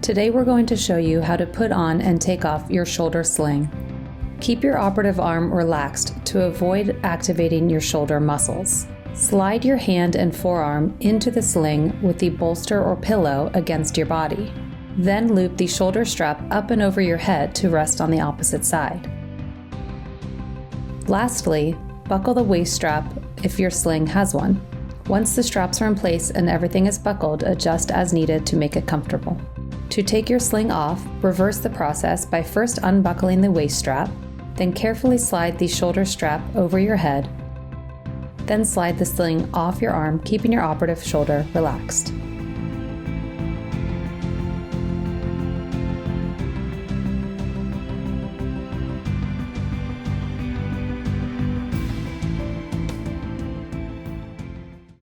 Today we're going to show you how to put on and take off your shoulder sling. Keep your operative arm relaxed to avoid activating your shoulder muscles. Slide your hand and forearm into the sling with the bolster or pillow against your body. Then loop the shoulder strap up and over your head to rest on the opposite side. Lastly, buckle the waist strap if your sling has one. Once the straps are in place and everything is buckled, adjust as needed to make it comfortable. To take your sling off, reverse the process by first unbuckling the waist strap, then carefully slide the shoulder strap over your head, then slide the sling off your arm, keeping your operative shoulder relaxed.